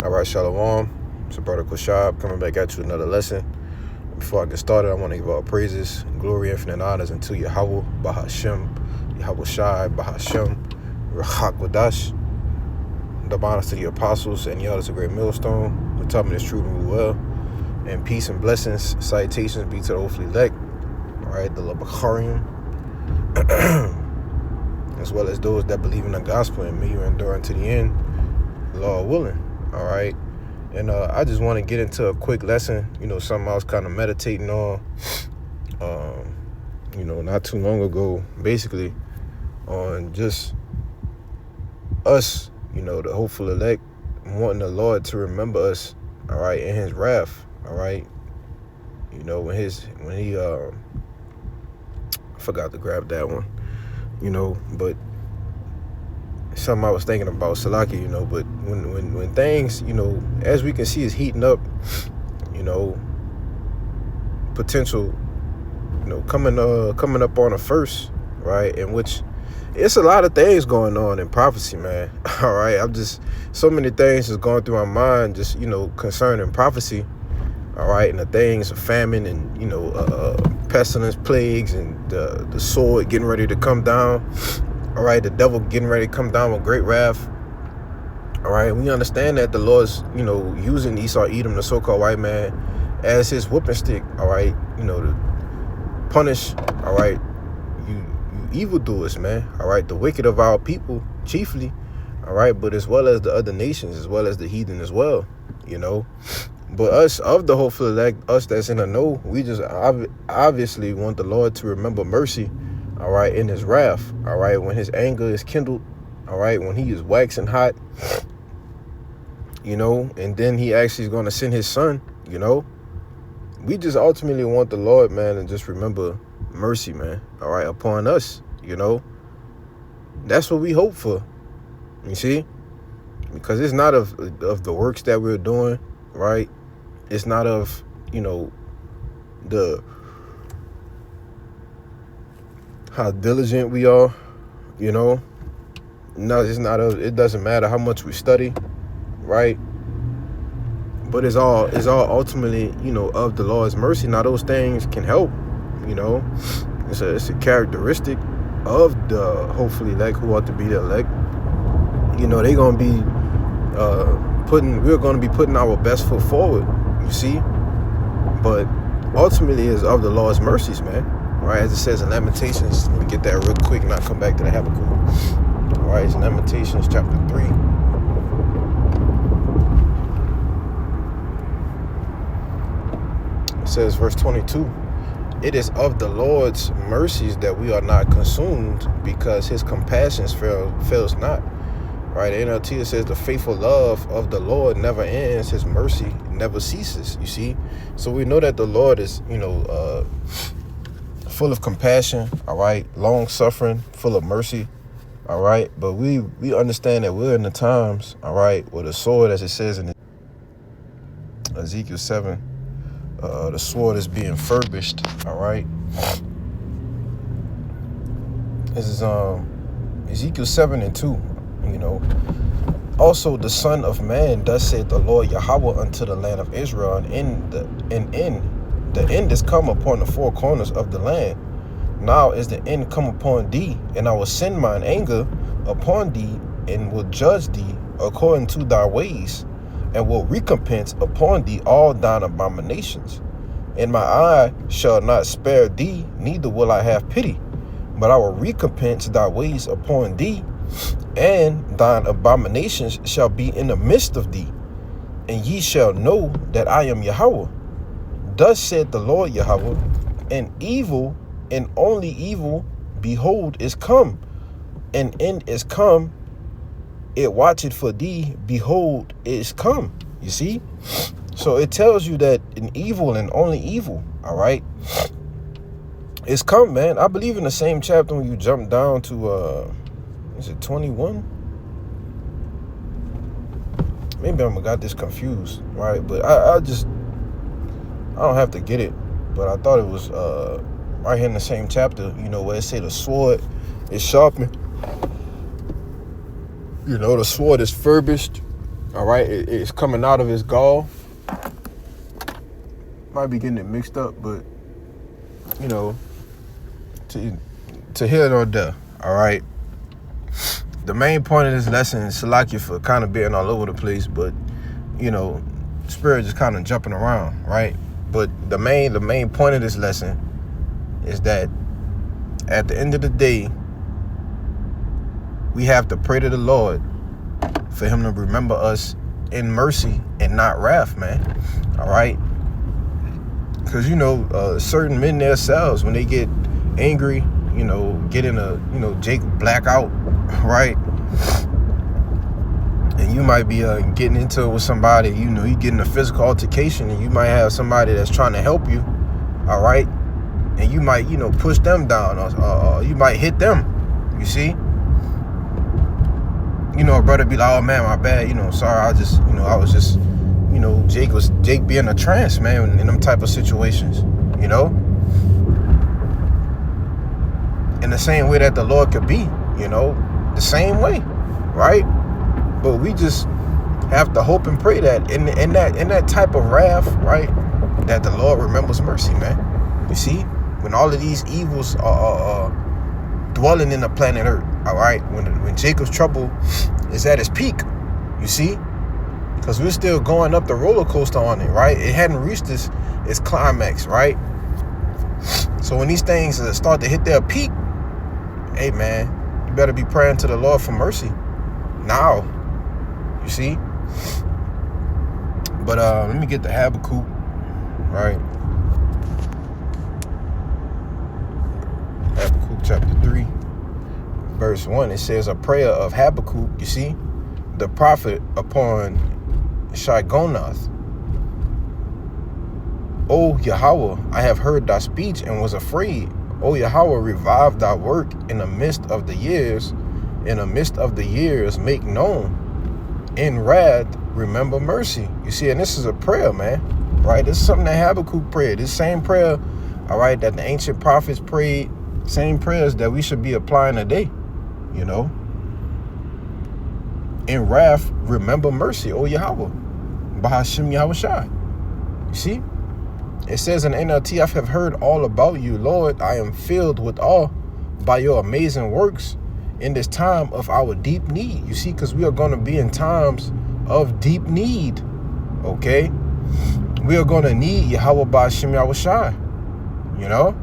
All right, Shalom. It's your brother Kushab coming back at you another lesson. Before I get started, I want to give all praises, glory, infinite honors unto Yahweh, Bahashem, Yahweh Shai, Bahashem, Rachak Wadash. The honors to the apostles and y'all is a great millstone who taught me this truth and well. And peace and blessings, salutations be to the hopefully elect. All right, the Labacharim, as well as those that believe in the gospel and may you endure unto the end, Lord willing. All right. And I just want to get into a quick lesson, something I was kind of meditating on, not too long ago, basically, on just us, the hopeful elect, wanting the Lord to remember us, all right, in his wrath, all right. When he I forgot to grab that one, but something I was thinking about, Salaki, but when things, as we can see, is heating up, potential, coming up on a first, right, in which it's a lot of things going on in prophecy, man. All right, I'm just, so many things is going through my mind, just, concerning prophecy, all right, and the things of famine and, pestilence, plagues, and the sword getting ready to come down. All right, the devil getting ready to come down with great wrath. All right, we understand that the Lord's, using Esau, Edom, the so-called white man, as his whipping stick. All right, to punish. All right, you evildoers, man. All right, the wicked of our people, chiefly. All right, but as well as the other nations, as well as the heathen as well. But us of the hopeful elect, us that's in the know, we just obviously want the Lord to remember mercy. All right, in his wrath, all right, when his anger is kindled, all right, when he is waxing hot, and then he actually is going to send his son, we just ultimately want the Lord, man, and just remember mercy, man, all right, upon us, that's what we hope for, you see, because it's not of the works that we're doing, right, it's not of, how diligent we are, no, it's not it doesn't matter how much we study, right, but it's all ultimately, of the Lord's mercy. Now those things can help, it's a characteristic of the hopefully elect who ought to be the elect. They're gonna be we're gonna be putting our best foot forward, you see, but ultimately is of the Lord's mercies, man. All right, as it says in Lamentations, let me get that real quick and I'll come back to the Habakkuk. All right, it's Lamentations chapter 3. It says, verse 22, it is of the Lord's mercies that we are not consumed, because his compassions fails not. Right, the NLT says the faithful love of the Lord never ends, his mercy never ceases, you see. So we know that the Lord is, full of compassion, all right, long suffering, full of mercy, all right, but we understand that we're in the times, all right, where the sword, as it says in Ezekiel 7, the sword is being furbished, all right. This is Ezekiel 7:2, also the Son of Man, thus saith the Lord Yahweh unto the land of Israel, and the end is come upon the four corners of the land. Now is the end come upon thee, and I will send mine anger upon thee, and will judge thee according to thy ways, and will recompense upon thee all thine abominations. And my eye shall not spare thee, neither will I have pity, but I will recompense thy ways upon thee, and thine abominations shall be in the midst of thee, and ye shall know that I am Yahweh. Thus said the Lord Yahweh, and evil, and only evil, behold, is come, and end is come, it watcheth for thee, behold, it is come. You see? So it tells you that an evil and only evil, all right, is come, man. I believe in the same chapter when you jump down to, is it 21? Maybe I got this confused, right? But I don't have to get it, but I thought it was right here in the same chapter, where it say the sword is sharpened. The sword is furbished, All right, it's coming out of his gall. Might be getting it mixed up, but you know, to hear it or there. All right. The main point of this lesson is Salakia for kind of being all over the place, but you know, Spirit just kind of jumping around, right? But the main point of this lesson is that at the end of the day, we have to pray to the Lord for him to remember us in mercy and not wrath, man. All right? Because, you know, certain men themselves, when they get angry, you know, get in a, you know, Jake blackout, right? And you might be getting into it with somebody, you know, you get in a physical altercation and you might have somebody that's trying to help you, all right? And you might, you know, push them down or you might hit them, you see? You know, a brother be like, oh man, my bad, you know, sorry, I was just, you know, Jake being a trance, man, in them type of situations, you know? In the same way that the Lord could be, you know, the same way, right? But we just have to hope and pray that in that type of wrath, right, that the Lord remembers mercy, man. You see, when all of these evils are dwelling in the planet Earth, all right, when Jacob's trouble is at its peak, you see, because we're still going up the roller coaster on it, right? It hadn't reached its climax, right? So when these things start to hit their peak, hey man, you better be praying to the Lord for mercy now. You see? But let me get the Habakkuk, right? Habakkuk chapter 3, verse 1. It says, a prayer of Habakkuk, you see, the prophet upon Shigonath. O Yahweh, I have heard thy speech and was afraid. O Yahweh, revive thy work in the midst of the years. In the midst of the years, make known. In wrath, remember mercy. You see, and this is a prayer, man, right? This is something that Habakkuk prayed. This same prayer, all right, that the ancient prophets prayed, same prayers that we should be applying today, you know? In wrath, remember mercy, O Yahweh, Bahashim Yahushai. You see? It says in NLT, I have heard all about you, Lord. I am filled with awe by your amazing works in this time of our deep need. You see, because we are going to be in times of deep need, okay? We are going to need Yahweh Ba'ashim Yahushai, you know?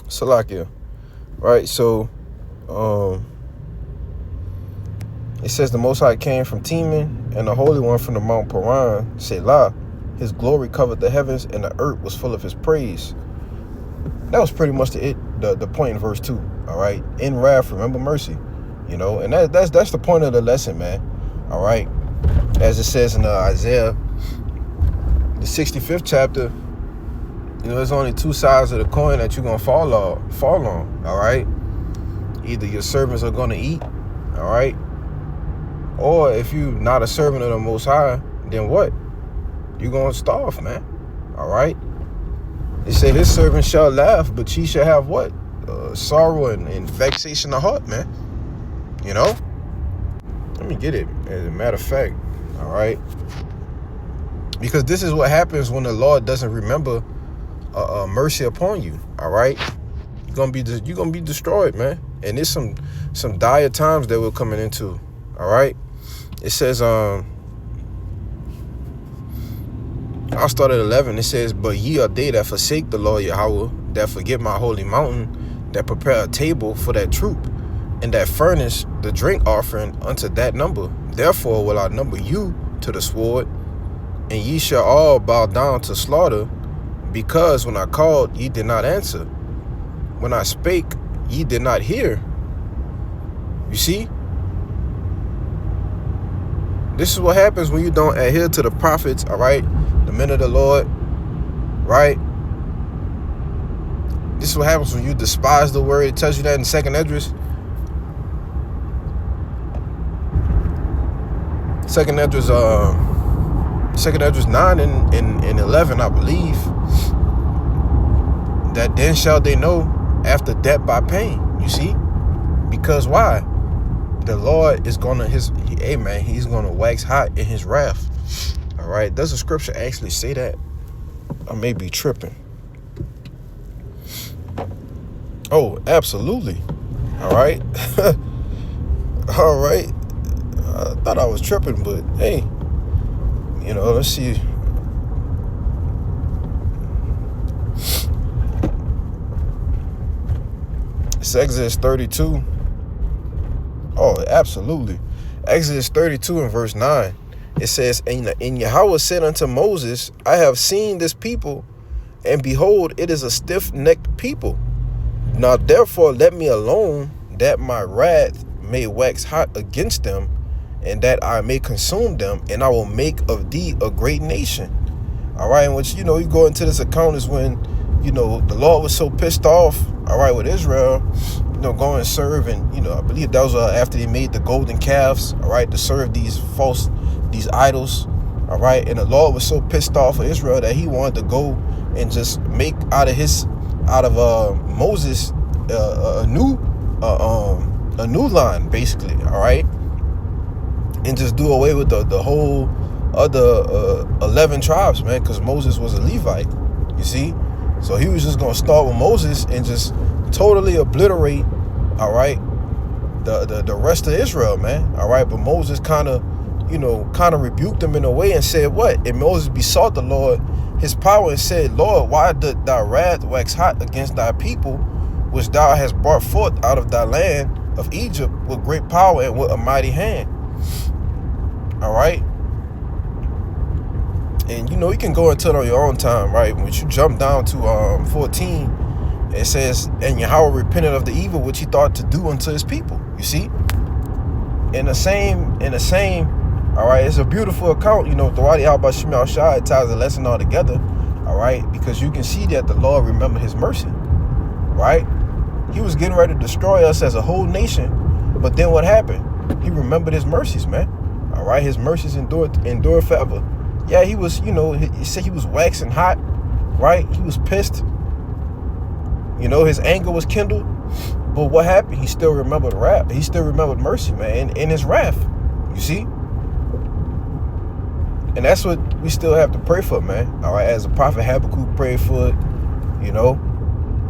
Salakia, right? So, it says the Most High came from Teman and the Holy One from the Mount Paran, Selah. His glory covered the heavens and the earth was full of his praise. That was pretty much the point in verse 2, all right? In wrath, remember mercy, you know? And that's the point of the lesson, man, all right? As it says in Isaiah, the 65th chapter, you know, there's only two sides of the coin that you're going to fall on, all right? Either your servants are going to eat, all right? Or if you're not a servant of the Most High, then what? You're going to starve, man, all right? It said his servant shall laugh, but she shall have what? Sorrow and vexation of heart, man. You know? Let me get it, as a matter of fact, all right? Because this is what happens when the Lord doesn't remember mercy upon you, all right? You're gonna be destroyed, man. And there's some dire times that we're coming into, all right? It says, I'll start at 11. It says, but ye are they that forsake the Lord Yahweh, that forget my holy mountain, that prepare a table for that troop, and that furnish the drink offering unto that number. Therefore will I number you to the sword, and ye shall all bow down to slaughter, because when I called, ye did not answer. When I spake, ye did not hear. You see? This is what happens when you don't adhere to the prophets, all right? The men of the Lord, right? This is what happens when you despise the word. It tells you that in 2nd Esdras. 2nd Esdras 9 and 11, I believe, that then shall they know after death by pain. You see? Because why? the Lord is gonna he's gonna wax hot in his wrath. All right, does the scripture actually say that? I may be tripping. Oh, absolutely. All right. All right. I thought I was tripping, but hey, let's see. It's Exodus 32. Oh, absolutely. Exodus 32 and verse 9. It says, and Yahweh said unto Moses, I have seen this people, and behold, it is a stiff-necked people. Now therefore let me alone, that my wrath may wax hot against them, and that I may consume them, and I will make of thee a great nation. All right, and which, you go into this account is when, the Lord was so pissed off, all right, with Israel, go and serve, and, I believe that was after they made the golden calves, all right, to serve these idols, all right, and the Lord was so pissed off with Israel that he wanted to go and just make out of Moses a new line, basically, all right, and just do away with the whole other 11 tribes, man, because Moses was a Levite, you see. So he was just gonna start with Moses and just totally obliterate, all right, the rest of Israel, man, all right. But Moses kind of rebuked him in a way and said, what? And Moses besought the Lord his power and said, Lord, why did thy wrath wax hot against thy people, which thou hast brought forth out of thy land of Egypt with great power and with a mighty hand? All right. And you can go into it on your own time, right? When you jump down to 14, it says, and Yahweh repented of the evil which he thought to do unto his people. You see? In the same, all right, it's a beautiful account, throughout the Yahweh Shem Shai, it ties the lesson all together, all right, because you can see that the Lord remembered his mercy, right? He was getting ready to destroy us as a whole nation, but then what happened? He remembered his mercies, man, all right? His mercies endure forever. Yeah, he was, he said he was waxing hot, right? He was pissed. His anger was kindled. But what happened? He still remembered wrath. He still remembered mercy, man, in his wrath. You see? And that's what we still have to pray for, man. All right, as the prophet Habakkuk prayed for it,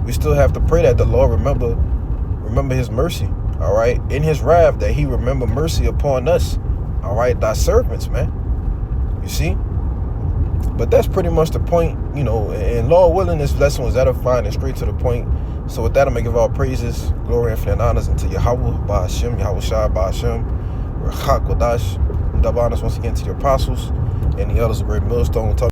we still have to pray that the Lord remember his mercy, all right? In his wrath, that he remember mercy upon us, all right? Thy servants, man. You see? But that's pretty much the point, and Lord willing, this lesson was edifying and straight to the point. So with that, I'm going to give all praises, glory, and honors unto Yahweh, Ba'ashem, Yahweh Shai, Ba'ashem, Rachak Wadash, double honors once again to the apostles and the elders of Great Millstone.